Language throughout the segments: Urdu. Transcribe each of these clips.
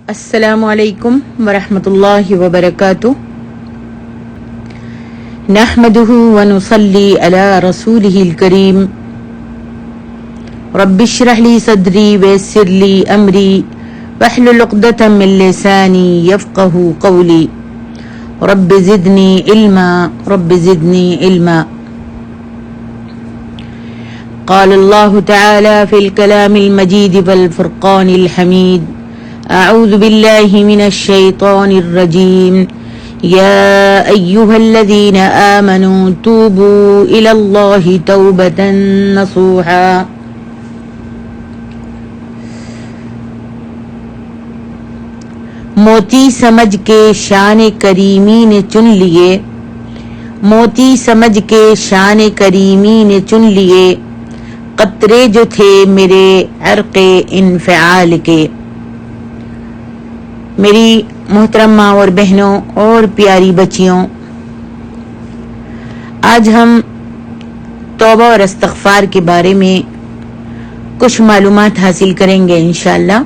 السلام علیکم ورحمۃ اللہ وبرکاتہ نحمده ونصلی علی رسولہ الکریم رب اشرح لی صدری ویسر لی امری واحلل عقدۃ من لسانی یفقهوا قولی رب زدنی علما قال اللہ تعالی فی الکلام المجید والفرقان الحمید اعوذ باللہ من الشیطان الرجیم یا ایہا الذین آمنوا توبوا الی اللہ توبۃ نصوحا موتی سمجھ کے شان کریمی نے چن لیے، موتی سمجھ کے شان کریمی نے چن لیے قطرے جو تھے میرے عرق انفعال کے۔ میری محترم ماں اور بہنوں اور پیاری بچیوں، آج ہم توبہ اور استغفار کے بارے میں کچھ معلومات حاصل کریں گے انشاءاللہ۔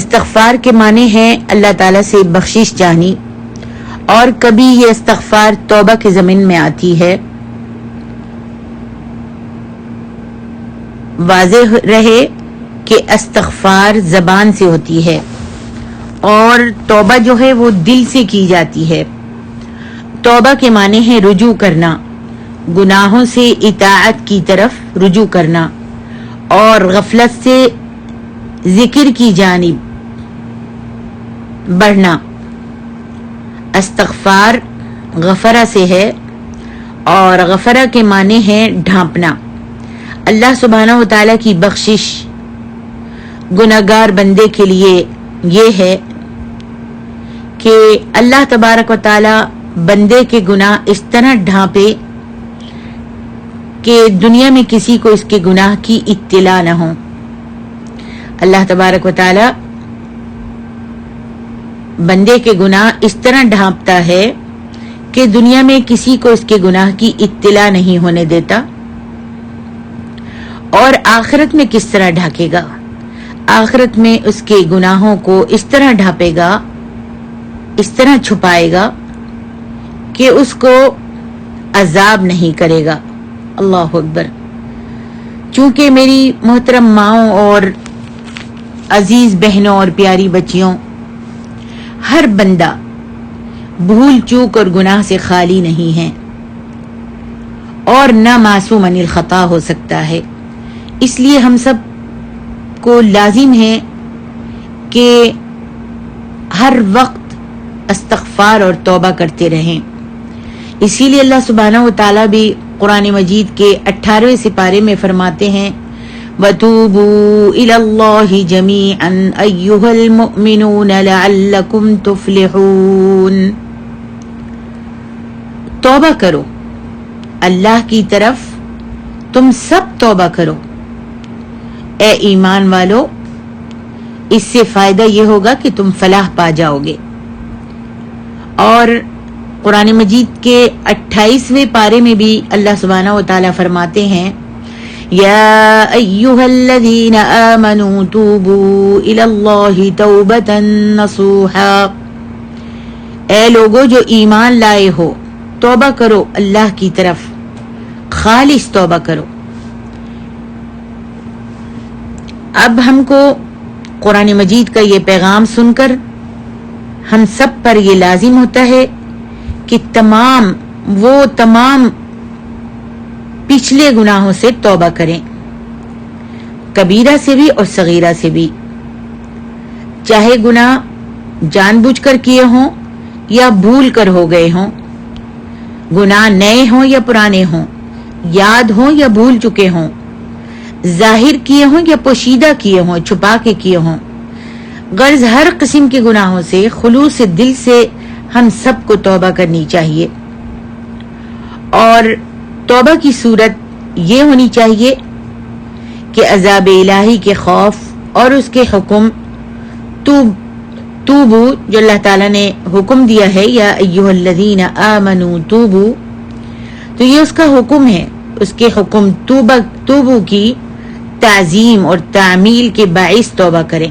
استغفار کے معنی ہیں اللہ تعالیٰ سے بخشش چاہنی، اور کبھی یہ استغفار توبہ کے ضمن میں آتی ہے۔ واضح رہے کہ استغفار زبان سے ہوتی ہے اور توبہ جو ہے وہ دل سے کی جاتی ہے۔ توبہ کے معنی ہے رجوع کرنا، گناہوں سے اطاعت کی طرف رجوع کرنا اور غفلت سے ذکر کی جانب بڑھنا۔ استغفار غفرہ سے ہے اور غفرہ کے معنی ہے ڈھانپنا۔ اللہ سبحانہ و تعالیٰ کی بخشش گناہگار بندے کے لیے یہ ہے کہ اللہ تبارک و تعالیٰ بندے کے گناہ اس طرح ڈھانپے کہ دنیا میں کسی کو اس کے گناہ کی اطلاع نہ ہو۔ اللہ تبارک و تعالیٰ بندے کے گناہ اس طرح ڈھانپتا ہے کہ دنیا میں کسی کو اس کے گناہ کی اطلاع نہیں ہونے دیتا۔ اور آخرت میں کس طرح ڈھانپے گا؟ آخرت میں اس کے گناہوں کو اس طرح ڈھانپے گا، اس طرح چھپائے گا کہ اس کو عذاب نہیں کرے گا۔ اللہ اکبر۔ چونکہ میری محترم ماؤں اور عزیز بہنوں اور پیاری بچیوں، ہر بندہ بھول چوک اور گناہ سے خالی نہیں ہے اور نہ معصوم عن الخطا ہو سکتا ہے۔ اس لیے ہم سب کو لازم ہے کہ ہر وقت استغفار اور توبہ کرتے رہیں۔ اسی لیے اللہ سبحانہ و تعالیٰ بھی قرآن مجید کے 18ویں سپارے میں فرماتے ہیں وَتُوبُوا إِلَى اللَّهِ جَمِيعًا أَيُّهَا الْمُؤْمِنُونَ لَعَلَّكُمْ تُفْلِحُونَ۔ توبہ کرو اللہ کی طرف، تم سب توبہ کرو اے ایمان والو، اس سے فائدہ یہ ہوگا کہ تم فلاح پا جاؤ گے۔ اور قرآن مجید کے 28ویں پارے میں بھی اللہ سبحانہ و تعالیٰ فرماتے ہیں یا ایہا الذین آمنوا توبوا الی اللہ توبۃ نصوحا۔ اے لوگو جو ایمان لائے ہو، توبہ کرو اللہ کی طرف، خالص توبہ کرو۔ اب ہم کو قرآن مجید کا یہ پیغام سن کر ہم سب پر یہ لازم ہوتا ہے کہ تمام پچھلے گناہوں سے توبہ کریں، کبیرہ سے بھی اور صغیرہ سے بھی، چاہے گناہ جان بوجھ کر کیے ہوں یا بھول کر ہو گئے ہوں، گناہ نئے ہوں یا پرانے ہوں، یاد ہوں یا بھول چکے ہوں، ظاہر کیے ہوں یا پوشیدہ کیے ہوں، چھپا کے کیے ہوں۔ غرض ہر قسم کے گناہوں سے خلوص دل سے ہم سب کو توبہ کرنی چاہیے۔ اور توبہ کی صورت یہ ہونی چاہیے کہ عذاب الہی کے خوف اور اس کے حکم توبو جو اللہ تعالیٰ نے حکم دیا ہے یا ایھا الذین آمنوا توبو، تو یہ اس کا حکم ہے، اس کے حکم توبو کی تعظیم اور تعمیل کے باعث توبہ کریں۔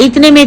اتنے میں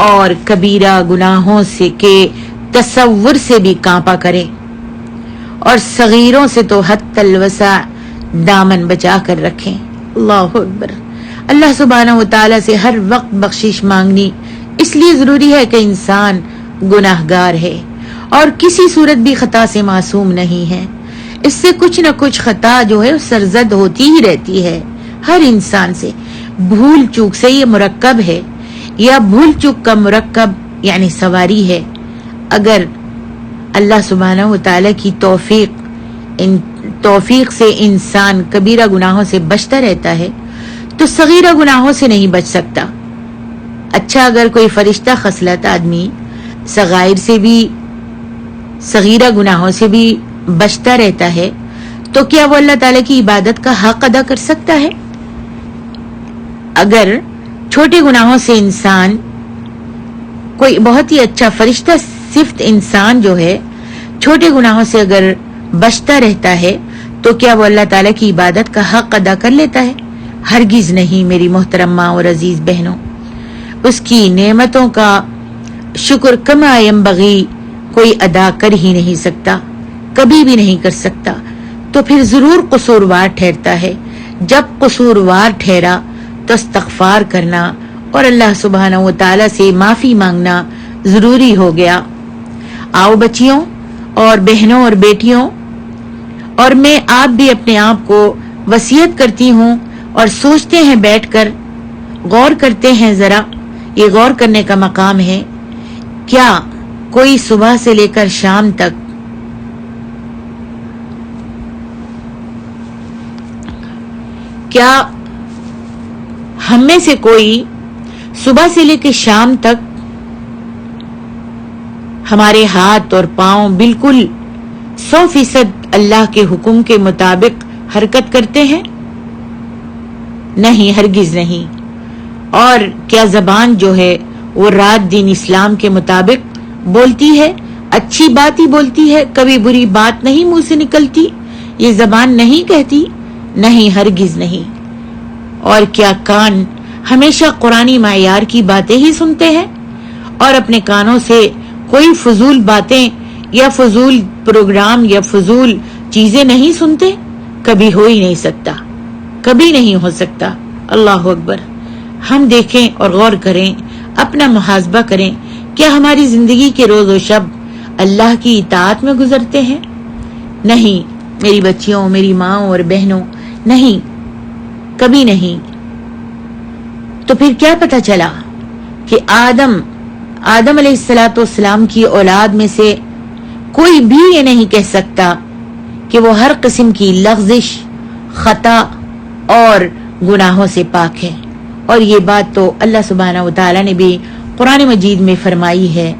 اور کبیرہ گناہوں سے کے تصور سے بھی کانپا کریں اور صغیروں سے تو حتی الوسع دامن بچا کر رکھیں. اللہ اکبر. اللہ سبحانہ و تعالیٰ سے ہر وقت بخشش مانگنی اس لیے ضروری ہے کہ انسان گناہگار ہے اور کسی صورت بھی خطا سے معصوم نہیں ہے. اس سے کچھ نہ کچھ خطا جو ہے سرزد ہوتی ہی رہتی ہے ہر انسان سے. بھول چوک سے یہ مرکب ہے یا بھول چوک کا مرکب یعنی سواری ہے. اگر اللہ سبحانہ و تعالیٰ کی توفیق سے انسان کبیرہ گناہوں سے بچتا رہتا ہے تو صغیرہ گناہوں سے نہیں بچ سکتا. اچھا اگر کوئی فرشتہ خصلت آدمی صغائر سے بھی صغیرہ گناہوں سے بھی بچتا رہتا ہے تو کیا وہ اللہ تعالیٰ کی عبادت کا حق ادا کر سکتا ہے؟ اگر چھوٹے گناہوں سے انسان کوئی بہت ہی اچھا فرشتہ صفت انسان جو ہے چھوٹے گناہوں سے اگر بچتا رہتا ہے تو کیا وہ اللہ تعالیٰ کی عبادت کا حق ادا کر لیتا ہے؟ ہرگز نہیں میری محترم ماں اور عزیز بہنوں. اس کی نعمتوں کا شکر کما ینبغی کوئی ادا کر ہی نہیں سکتا، کبھی بھی نہیں کر سکتا، تو پھر ضرور قصوروار ٹھہرتا ہے. جب قصوروار ٹھہرا تو استغفار کرنا اور اللہ سبحانہ و تعالیٰ سے معافی مانگنا ضروری ہو گیا. آؤ بچیوں اور بہنوں اور بیٹیوں، اور میں آپ بھی اپنے آپ کو وصیت کرتی ہوں اور سوچتے ہیں بیٹھ کر، غور کرتے ہیں ذرا. یہ غور کرنے کا مقام ہے. کیا کوئی صبح سے لے کر شام تک کیا ہم میں سے کوئی صبح سے لے کے شام تک ہمارے ہاتھ اور پاؤں بالکل 100% اللہ کے حکم کے مطابق حرکت کرتے ہیں؟ نہیں، ہرگز نہیں. اور کیا زبان جو ہے وہ رات دن اسلام کے مطابق بولتی ہے؟ اچھی بات ہی بولتی ہے، کبھی بری بات نہیں منہ سے نکلتی؟ یہ زبان نہیں کہتی؟ نہیں، ہرگز نہیں. اور کیا کان ہمیشہ قرآنی معیار کی باتیں ہی سنتے ہیں اور اپنے کانوں سے کوئی فضول باتیں یا فضول پروگرام یا فضول چیزیں نہیں سنتے؟ کبھی ہو ہی نہیں سکتا، کبھی نہیں ہو سکتا. اللہ اکبر. ہم دیکھیں اور غور کریں، اپنا محاسبہ کریں. کیا ہماری زندگی کے روز و شب اللہ کی اطاعت میں گزرتے ہیں؟ نہیں میری بچیوں، میری ماں اور بہنوں، نہیں، کبھی نہیں. تو پھر کیا پتہ چلا کہ آدم علیہ السلام کی اولاد میں سے کوئی بھی یہ نہیں کہہ سکتا کہ وہ ہر قسم کی لغزش، خطا اور گناہوں سے پاک ہے. اور یہ بات تو اللہ سبحانہ و تعالیٰ نے بھی قرآن مجید میں فرمائی ہے.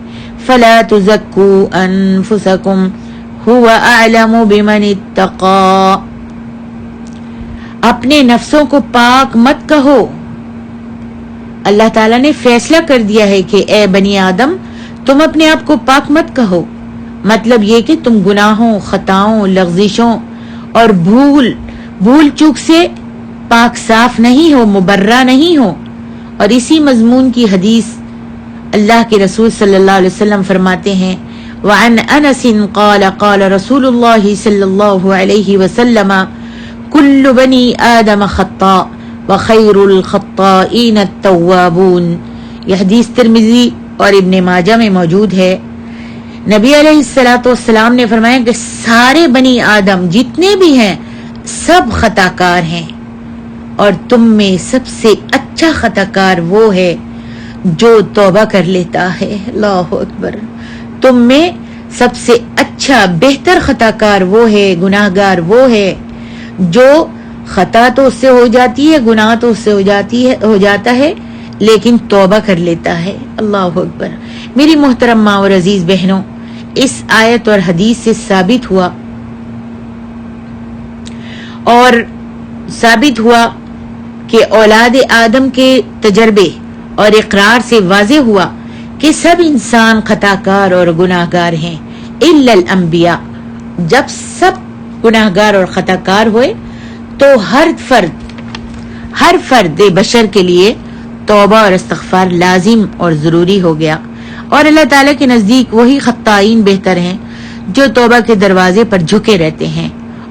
فَلَا تُزَكُّوا أَنفُسَكُمْ هُوَ أَعْلَمُ بِمَنِ اتَّقَى. اپنے نفسوں کو پاک مت کہو. اللہ تعالیٰ نے فیصلہ کر دیا ہے کہ اے بنی آدم تم اپنے آپ کو پاک مت کہو. مطلب یہ کہ تم گناہوں، خطاؤں، لغزشوں اور بھول چوک سے پاک صاف نہیں ہو، مبرہ نہیں ہو. اور اسی مضمون کی حدیث اللہ کے رسول صلی اللہ علیہ وسلم فرماتے ہیں وعن انس قال قال رسول اللہ صلی اللہ علیہ وسلم کل بنی آدم خطاء وخیر الخطائین التوابون. یہ حدیث ترمذی اور ابن ماجہ میں موجود ہے. نبی علیہ السلام نے فرمایا کہ سارے بنی آدم جتنے بھی ہیں سب خطا کار ہیں اور تم میں سب سے اچھا خطا کار وہ ہے جو توبہ کر لیتا ہے. اللہ اکبر. تم میں سب سے اچھا بہتر خطا کار وہ ہے، گناہگار وہ ہے جو خطا تو اس سے ہو جاتی ہے، گناہ تو اس سے ہو جاتا ہے لیکن توبہ کر لیتا ہے. اللہ اکبر. میری محترم ماں اور عزیز بہنوں، اس آیت اور حدیث سے ثابت ہوا کہ اولاد آدم کے تجربے اور اقرار سے واضح ہوا کہ سب انسان خطا کار اور گناہ گار ہیں الا الانبیاء. جب سب گناہ گار اور خطا کار ہوئے تو ہر فرد بشر کے لیے توبہ اور استغفار لازم اور ضروری ہو گیا، اور اللہ تعالیٰ کے نزدیک وہی خطائین بہتر ہیں جو توبہ کے دروازے پر جھکے رہتے ہیں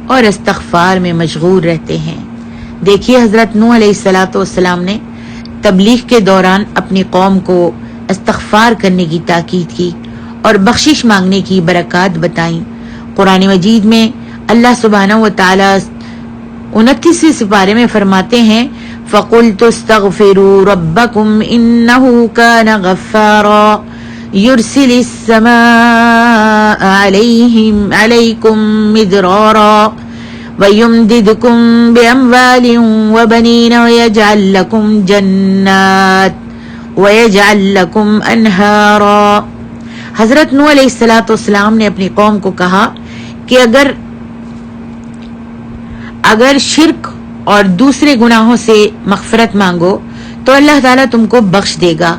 اور استغفار میں مشغول رہتے ہیں۔ دیکھیے حضرت نوح علیہ السلام نے تبلیغ کے دوران اپنی قوم کو استغفار کرنے کی تاکید کی اور بخشش مانگنے کی برکات بتائیں۔ قرآن مجید میں اللہ سبحانہ و تعالی 29ویں سپارے میں فرماتے ہیں فَقُلْتُ اسْتَغْفِرُوا رَبَّكُمْ إِنَّهُ كَانَ غَفَّارًا يُرْسِلِ السَّمَاءَ عَلَيْكُمْ مِدْرَارًا وَيُمْدِدْكُمْ بِأَمْوَالٍ وَبَنِينَ وَيَجْعَلْ لَكُمْ جَنَّاتٍ وَيَجْعَلْ لَكُمْ أَنْهَارًا۔ حضرت نوح علیہ السلام نے اپنی قوم کو کہا کہ اگر شرک اور دوسرے گناہوں سے مغفرت مانگو تو اللہ تعالیٰ تم کو بخش دے گا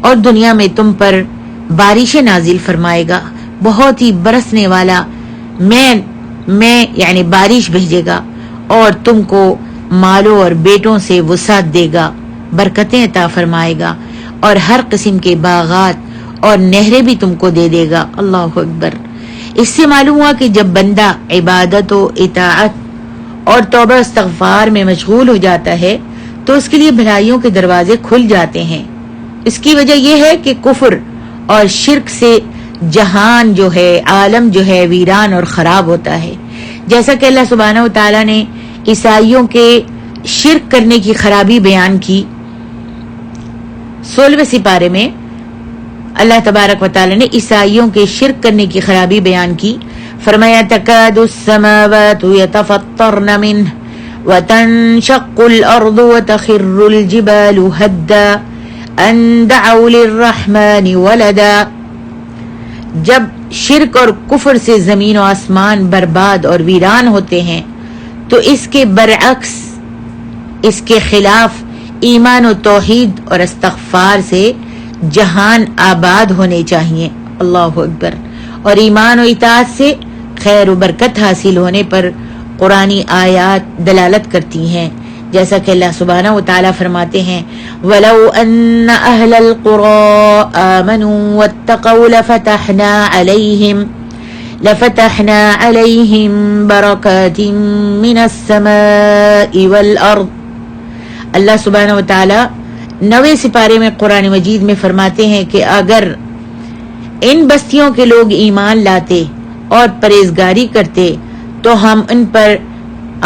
اور دنیا میں تم پر بارشیں نازل فرمائے گا، بہت ہی برسنے والا میں یعنی بارش بھیجے گا، اور تم کو مالوں اور بیٹوں سے وسعت دے گا، برکتیں عطا فرمائے گا، اور ہر قسم کے باغات اور نہریں بھی تم کو دے دے گا۔ اللہ اکبر۔ اس سے معلوم ہوا کہ جب بندہ عبادت و اطاعت اور توبہ استغفار میں مشغول ہو جاتا ہے تو اس کے لیے بھلائیوں کے دروازے کھل جاتے ہیں۔ اس کی وجہ یہ ہے کہ کفر اور شرک سے جہان جو ہے، عالم جو ہے ویران اور خراب ہوتا ہے۔ جیسا کہ اللہ سبحانہ و تعالیٰ نے عیسائیوں کے شرک کرنے کی خرابی بیان کی 16ویں سپارے میں، اللہ تبارک و تعالیٰ نے عیسائیوں کے شرک کرنے کی خرابی بیان کی، فرمایا تکاد السماوات يتفطرن منه وتنشق الارض وتخر الجبال هدا ان دعوا للرحمن ولدا۔ جب شرک اور کفر سے زمین و آسمان برباد اور ویران ہوتے ہیں تو اس کے برعکس، اس کے خلاف ایمان و توحید اور استغفار سے جہان آباد ہونے چاہیے۔ اللہ اکبر۔ اور ایمان و اطاعت سے خیر و برکت حاصل ہونے پر قرآنی آیات دلالت کرتی ہیں، جیسا کہ اللہ سبحانہ و تعالیٰ فرماتے ہیں وَلَوْ أَنَّ أَهْلَ الْقُرَىٰ آمَنُوا وَاتَّقَوْا لَفَتَحْنَا عَلَيْهِمْ بَرَكَاتٍ مِّنَ السَّمَاءِ وَالْأَرْضِ۔ اللہ سبحانہ و تعالیٰ 9ویں سپارے میں قرآن مجید میں فرماتے ہیں کہ اگر ان بستیوں کے لوگ ایمان لاتے اور پرہیزگاری کرتے تو ہم ان پر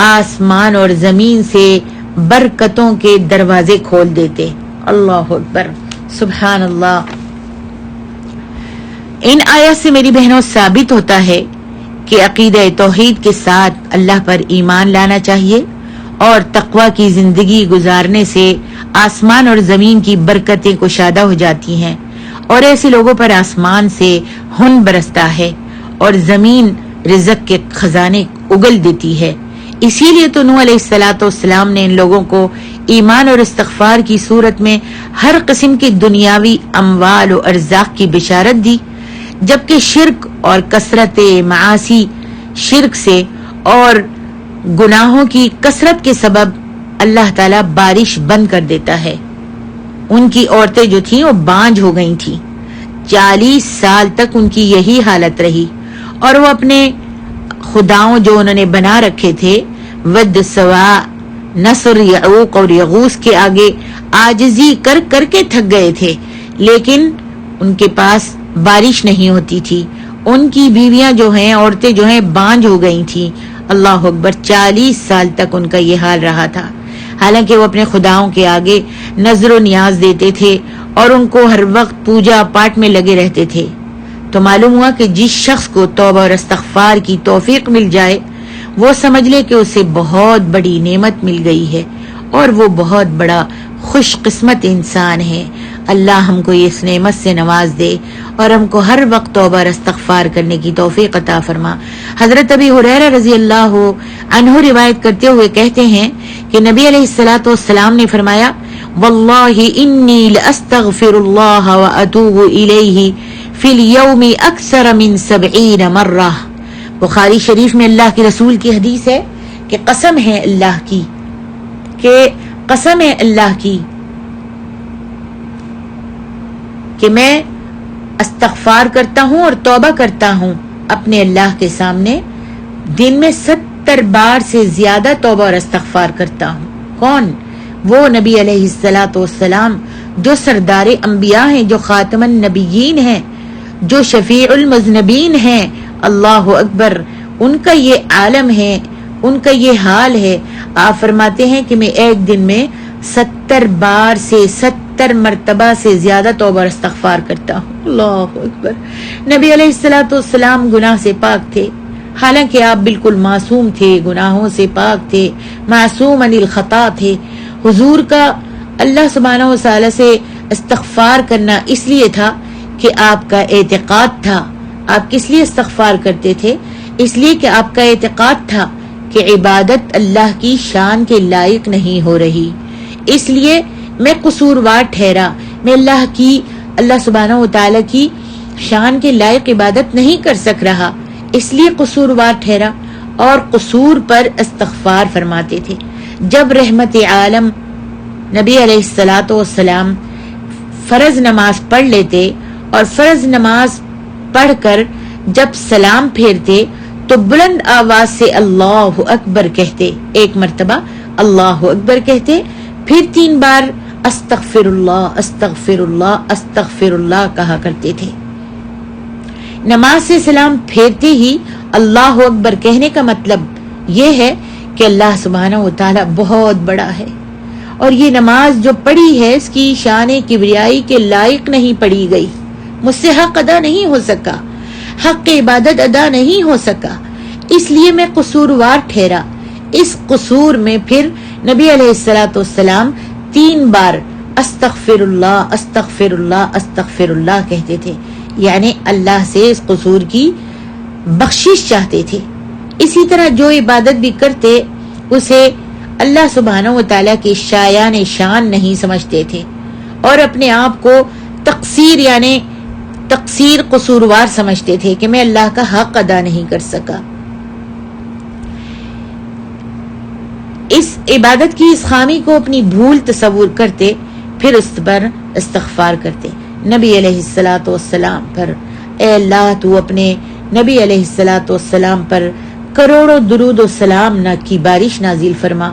آسمان اور زمین سے برکتوں کے دروازے کھول دیتے۔ اللہ اکبر، سبحان اللہ۔ ان آیات سے میری بہنوں ثابت ہوتا ہے کہ عقیدہ توحید کے ساتھ اللہ پر ایمان لانا چاہیے، اور تقوی کی زندگی گزارنے سے آسمان اور زمین کی برکتیں کشادہ ہو جاتی ہیں، اور ایسے لوگوں پر آسمان سے ہن برستا ہے اور زمین رزق کے خزانے اگل دیتی ہے۔ اسی لیے تو نوح علیہ السلام نے ان لوگوں کو ایمان اور استغفار کی صورت میں ہر قسم کی دنیاوی اموال و ارزاق کی بشارت دی، جبکہ شرک اور کثرت معاصی، شرک سے اور گناہوں کی کثرت کے سبب اللہ تعالیٰ بارش بند کر دیتا ہے۔ ان کی عورتیں جو تھیں وہ بانجھ ہو گئی تھیں، 40 سال تک ان کی یہی حالت رہی، اور وہ اپنے خداؤں جو انہوں نے بنا رکھے تھے ود، سوا، نصر، یعوق اور یغوث کے آگے عاجزی کر کر کے تھک گئے تھے، لیکن ان کے پاس بارش نہیں ہوتی تھی۔ ان کی بیویاں جو ہیں، عورتیں جو ہیں، بانجھ ہو گئی تھیں۔ اللہ اکبر، 40 سال تک ان کا یہ حال رہا تھا، حالانکہ وہ اپنے خداؤں کے آگے نظر و نیاز دیتے تھے اور ان کو ہر وقت پوجا پاٹ میں لگے رہتے تھے۔ تو معلوم ہوا کہ جس شخص کو توبہ اور استغفار کی توفیق مل جائے وہ سمجھ لے کہ اسے بہت بڑی نعمت مل گئی ہے اور وہ بہت بڑا خوش قسمت انسان ہے۔ اللہ ہم کو اس نعمت سے نواز دے اور ہم کو ہر وقت توبہ اور استغفار کرنے کی توفیق عطا فرما۔ حضرت ابی ہریرہ رضی اللہ عنہ روایت کرتے ہوئے کہتے ہیں کہ نبی علیہ السلام نے فرمایا واللہ انی لاستغفر اللہ واتوب الیہ فی اليوم اکثر من 70 مرہ۔ بخاری شریف میں اللہ کے رسول کی حدیث ہے کہ قسم ہے اللہ کی کہ میں استغفار کرتا ہوں اور توبہ کرتا ہوں اپنے اللہ کے سامنے، دن میں 70 بار سے زیادہ توبہ اور استغفار کرتا ہوں۔ کون؟ وہ نبی علیہ الصلوۃ والسلام جو سردار انبیاء ہیں، جو خاتم النبیین ہیں، جو شفیع المذنبین ہیں۔ اللہ اکبر، ان کا یہ عالم ہے، ان کا یہ حال ہے۔ آپ فرماتے ہیں کہ میں ایک دن میں 70 بار سے 70 مرتبہ سے زیادہ توبہ اور استغفار کرتا ہوں۔ اللہ اکبر۔ نبی علیہ الصلوۃ والسلام گناہ سے پاک تھے، حالانکہ آپ بالکل معصوم تھے، گناہوں سے پاک تھے، معصوم عن الخطا تھے۔ حضور کا اللہ سبحانہ و تعالی سے استغفار کرنا اس لیے تھا کہ آپ کا اعتقاد تھا۔ آپ کس لیے استغفار کرتے تھے؟ اس لیے کہ آپ کا اعتقاد تھا کہ عبادت اللہ کی شان کے لائق نہیں ہو رہی، اس لیے میں قصوروار ٹھہرا، میں اللہ سبحانہ و تعالی کی شان کے لائق عبادت نہیں کر سک رہا، اس لیے قصوروار ٹھہرا اور قصور پر استغفار فرماتے تھے۔ جب رحمت عالم نبی علیہ الصلوۃ والسلام فرض نماز پڑھ لیتے اور فرض نماز پڑھ کر جب سلام پھیرتے تو بلند آواز سے اللہ اکبر کہتے، ایک مرتبہ اللہ اکبر کہتے، پھر 3 بار استغفر اللہ استغفر اللہ استغفر اللہ کہا کرتے تھے۔ نماز سے سلام پھیرتے ہی اللہ اکبر کہنے کا مطلب یہ ہے کہ اللہ سبحانہ و تعالی بہت بڑا ہے، اور یہ نماز جو پڑھی ہے اس کی شان کبریائی کے لائق نہیں پڑھی گئی، مجھ سے حق ادا نہیں ہو سکا، حق عبادت ادا نہیں ہو سکا، اس لیے میں قصوروار ٹھہرا۔ اس قصور میں پھر نبی علیہ الصلوۃ والسلام 3 بار استغفر اللہ استغفر اللہ استغفر اللہ کہتے تھے، یعنی اللہ سے اس قصور کی بخشش چاہتے تھے۔ اسی طرح جو عبادت بھی کرتے اسے اللہ سبحانہ و تعالیٰ کی شایان شان نہیں سمجھتے تھے اور اپنے آپ کو تقصیر قصوروار سمجھتے تھے کہ میں اللہ کا حق ادا نہیں کر سکا۔ اس عبادت کی اس خامی کو اپنی بھول تصور کرتے، پھر اس پر استغفار کرتے نبی علیہ الصلوۃ والسلام پر۔ اے اللہ تو اپنے نبی علیہ الصلوۃ والسلام پر کروڑوں درود و سلام کی بارش نازل فرما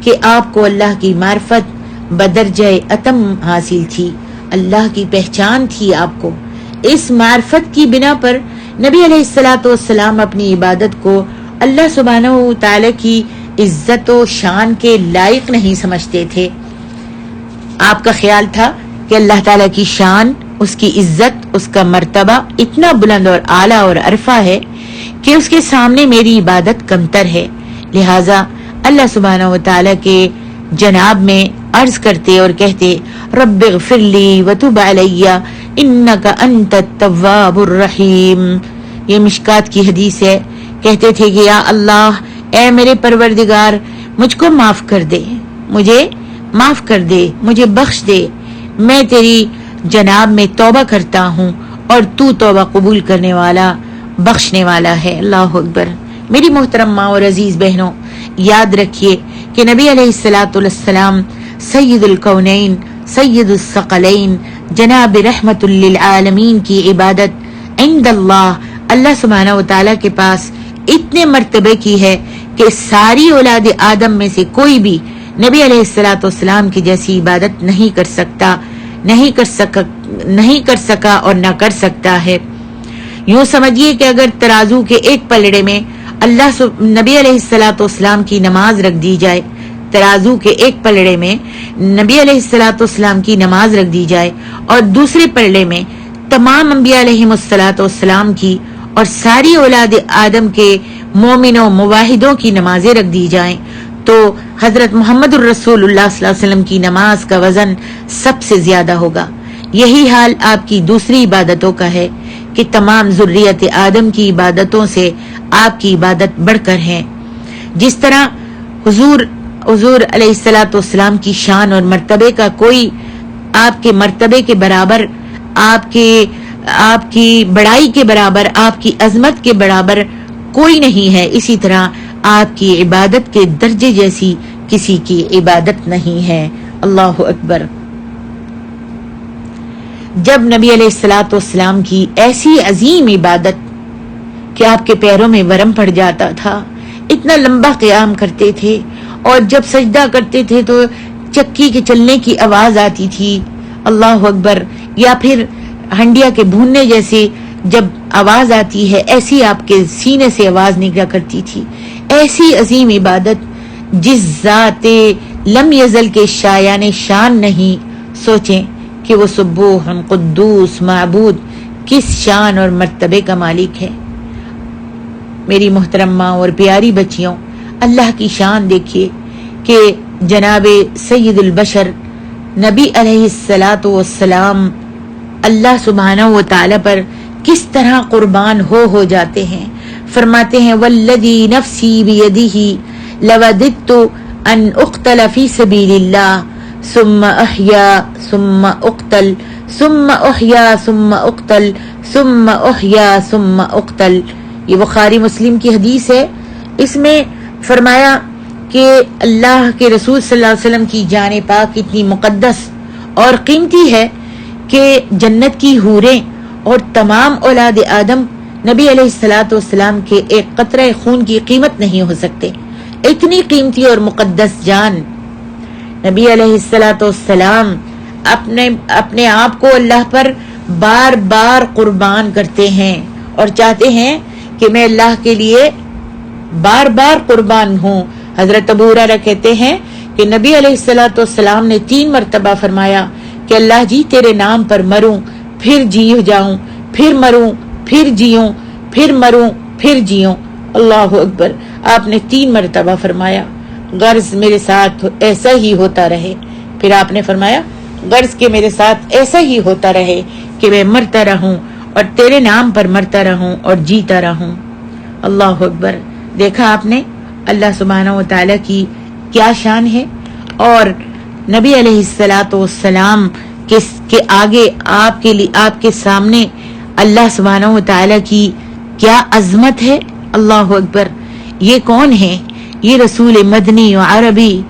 کہ آپ کو اللہ کی معرفت بدرجہ اتم حاصل تھی، اللہ کی پہچان تھی آپ کو۔ اس معرفت کی بنا پر نبی علیہ الصلوۃ والسلام اپنی عبادت کو اللہ سبحانہ و تعالی کی عزت و شان کے لائق نہیں سمجھتے تھے۔ آپ کا خیال تھا کہ اللہ تعالی کی شان، اس کی عزت، اس کا مرتبہ اتنا بلند اور اعلیٰ اور عرفہ ہے کہ اس کے سامنے میری عبادت کمتر ہے، لہٰذا اللہ سبحانہ و تعالی کے جناب میں عرض کرتے اور کہتے رب اغفر لی وتب علی انک انت التواب الرحیم۔ یہ مشکات کی حدیث ہے۔ کہتے تھے کہ یا اللہ، اے میرے پروردگار، مجھ کو معاف کر دے، مجھے معاف کر دے، مجھے بخش دے، میں تیری جناب میں توبہ کرتا ہوں اور تو توبہ قبول کرنے والا، بخشنے والا ہے۔ اللہ اکبر۔ میری محترم ماں اور عزیز بہنوں، یاد رکھیے کہ نبی علیہ الصلوۃ والسلام سید الکونین، سید الثقلین، جناب رحمت للعالمین کی عبادت عند اللہ سبحانہ و تعالیٰ کے پاس اتنے مرتبے کی ہے کہ ساری اولاد آدم میں سے کوئی بھی نبی علیہ الصلوۃ والسلام کی جیسی عبادت نہیں کر سکا اور نہ کر سکتا ہے۔ یوں سمجھیے کہ اگر ترازو کے ایک پلڑے میں نبی علیہ الصلوۃ والسلام کی نماز رکھ دی جائے، ترازو کے ایک پلڑے میں نبی علیہ الصلوۃ والسلام کی نماز رکھ دی جائے اور دوسرے پلڑے میں تمام انبیاء علیہم الصلوۃ والسلام کی اور ساری اولاد آدم کے مومنوں مواحدوں کی نمازیں رکھ دی جائیں تو حضرت محمد الرسول اللہ صلی اللہ علیہ وسلم کی نماز کا وزن سب سے زیادہ ہوگا۔ یہی حال آپ کی دوسری عبادتوں کا ہے کہ تمام ذریت آدم کی عبادتوں سے آپ کی عبادت بڑھ کر ہے۔ جس طرح حضور علیہ الصلوۃ والسلام کی شان اور مرتبے کا کوئی آپ کے مرتبے کے برابر، آپ کی بڑائی کے برابر، آپ کی عظمت کے برابر کوئی نہیں ہے، اسی طرح آپ کی عبادت کے درجے جیسی کسی کی عبادت نہیں ہے۔ اللہ اکبر۔ جب نبی علیہ الصلوۃ والسلام کی ایسی عظیم عبادت کہ آپ کے پیروں میں ورم پڑ جاتا تھا، اتنا لمبا قیام کرتے تھے، اور جب سجدہ کرتے تھے تو چکی کے چلنے کی آواز آتی تھی، اللہ اکبر، یا پھر ہنڈیا کے بھوننے جیسے جب آواز آتی ہے ایسی آپ کے سینے سے آواز نکلا کرتی تھی۔ ایسی عظیم عبادت جس ذات لم یزل کے شایان شان نہیں، سوچیں کہ وہ سبوح قدوس معبود کس شان اور مرتبے کا مالک ہے۔ میری محترمہ اور پیاری بچیوں، اللہ کی شان دیکھیے کہ جناب سید البشر نبی علیہ الصلوۃ والسلام اللہ سبحانہ و تعالی پر کس طرح قربان ہو جاتے ہیں۔ فرماتے ہیں والذی نفسی بیدہ لوددت ان اقتل فی سبیل اللہ ثم احیا ثم اقتل ثم احیا ثم اقتل ثم احیا ثم اقتل۔ یہ بخاری مسلم کی حدیث ہے۔ اس میں فرمایا کہ اللہ کے رسول صلی اللہ علیہ وسلم کی جان پاک اتنی مقدس اور قیمتی ہے کہ جنت کی حوریں اور تمام اولاد آدم نبی علیہ الصلوۃ والسلام کے ایک قطرہ خون کی قیمت نہیں ہو سکتے۔ اتنی قیمتی اور مقدس جان نبی علیہ الصلوۃ والسلام اپنے آپ کو اللہ پر بار بار قربان کرتے ہیں اور چاہتے ہیں کہ میں اللہ کے لیے بار بار قربان ہوں۔ حضرت ابو ہریرہ کہتے ہیں کہ نبی علیہ الصلوۃ والسلام نے 3 مرتبہ فرمایا کہ اللہ جی تیرے نام پر مروں پھر جی جاؤں، پھر مروں پھر جیوں، پھر مروں پھر جیوں۔ اللہ اکبر، آپ نے 3 مرتبہ فرمایا غرض میرے ساتھ ایسا ہی ہوتا رہے۔ پھر آپ نے فرمایا غرض کہ میرے ساتھ ایسا ہی ہوتا رہے کہ میں مرتا رہوں اور تیرے نام پر مرتا رہوں اور جیتا رہوں۔ اللہ اکبر، دیکھا آپ نے اللہ سبحانہ و تعالی کی کیا شان ہے، اور نبی علیہ الصلوۃ والسلام کے آگے آپ کے سامنے اللہ سبحانہ و تعالی کی کیا عظمت ہے۔ اللہ اکبر، یہ کون ہے؟ یہ رسول مدنی و عربی،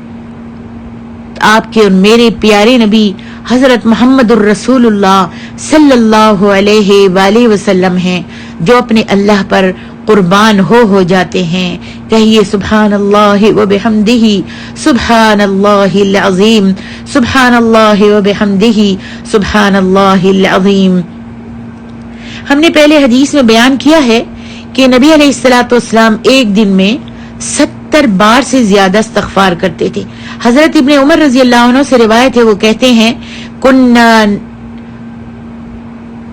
آپ کے اور میرے پیارے نبی حضرت محمد الرسول اللہ صلی اللہ علیہ وآلہ وسلم ہیں، جو اپنے اللہ پر قربان ہو جاتے ہیں۔ کہیے سبحان اللہ و بحمدہ، سبحان اللہ العظیم، سبحان اللہ و بحمدہ، سبحان اللہ العظیم۔ ہم نے پہلے حدیث میں بیان کیا ہے کہ نبی علیہ الصلوۃ والسلام ایک دن میں 70 بار سے زیادہ استغفار کرتے تھے۔ حضرت ابن عمر رضی اللہ عنہ سے روایت ہے، وہ کہتے ہیں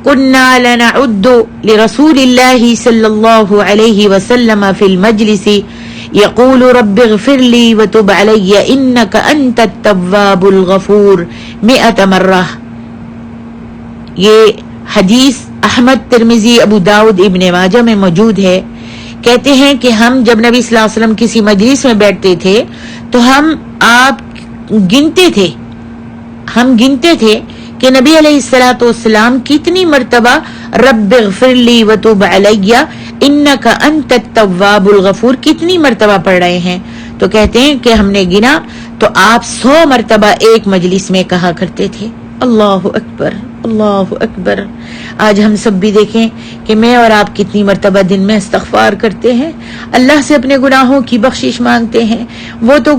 كنا لنعد لرسول اللہ صلی اللہ علیہ وسلم فی المجلس يقول رب اغفر لي وتب علي انك انت التواب الغفور 100 مرہ۔ یہ حدیث احمد، ترمذی، ابو داؤد، ابن ماجہ میں موجود ہے۔ کہتے ہیں کہ ہم جب نبی صلی اللہ علیہ وسلم کسی مجلس میں بیٹھتے تھے تو ہم گنتے تھے کہ نبی علیہ الصلوۃ والسلام کتنی مرتبہ رب اغفر لی وتوب علی انک انت التواب الغفور کتنی مرتبہ پڑھ رہے ہیں۔ تو کہتے ہیں کہ ہم نے گنا تو آپ 100 مرتبہ ایک مجلس میں کہا کرتے تھے۔ اللہ اکبر، اللہ اکبر۔ آج ہم سب بھی دیکھیں کہ میں اور آپ کتنی مرتبہ دن میں استغفار کرتے ہیں، اللہ سے اپنے گناہوں کی بخشش مانگتے ہیں۔ وہ تو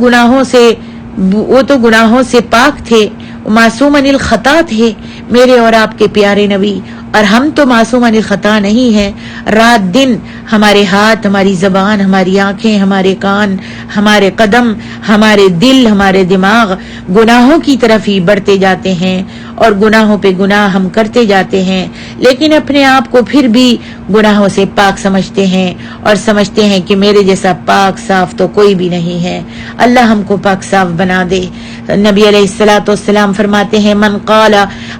گناہوں سے پاک تھے، معصوم عن الخطا تھے میرے اور آپ کے پیارے نبی، اور ہم تو معصوم عن الخطا نہیں ہیں۔ رات دن ہمارے ہاتھ، ہماری زبان، ہماری آنکھیں، ہمارے کان، ہمارے قدم، ہمارے دل، ہمارے دماغ گناہوں کی طرف ہی بڑھتے جاتے ہیں، اور گناہوں پہ گناہ ہم کرتے جاتے ہیں، لیکن اپنے آپ کو پھر بھی گناہوں سے پاک سمجھتے ہیں، اور سمجھتے ہیں کہ میرے جیسا پاک صاف تو کوئی بھی نہیں ہے۔ اللہ ہم کو پاک صاف بنا دے۔ نبی علیہ الصلوۃ والسلام فرماتے ہیں من قال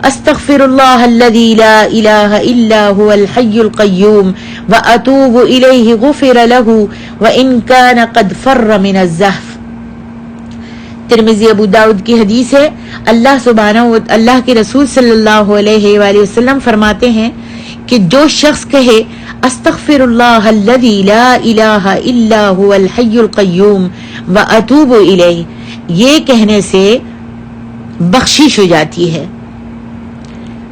استغفر اللہ الذی لا الہ الا هو الحی القیوم واتوب الیہ غفر له وان کان قد فر من الزحف۔ ترمذی، ابو داؤد کی حدیث ہے۔ اللہ کے رسول صلی اللہ علیہ وآلہ وسلم فرماتے ہیں کہ جو شخص کہے استغفر اللہ الذی لا الہ الا هو الحی القیوم واتوب الیہ، یہ کہنے سے بخشش ہو جاتی ہے۔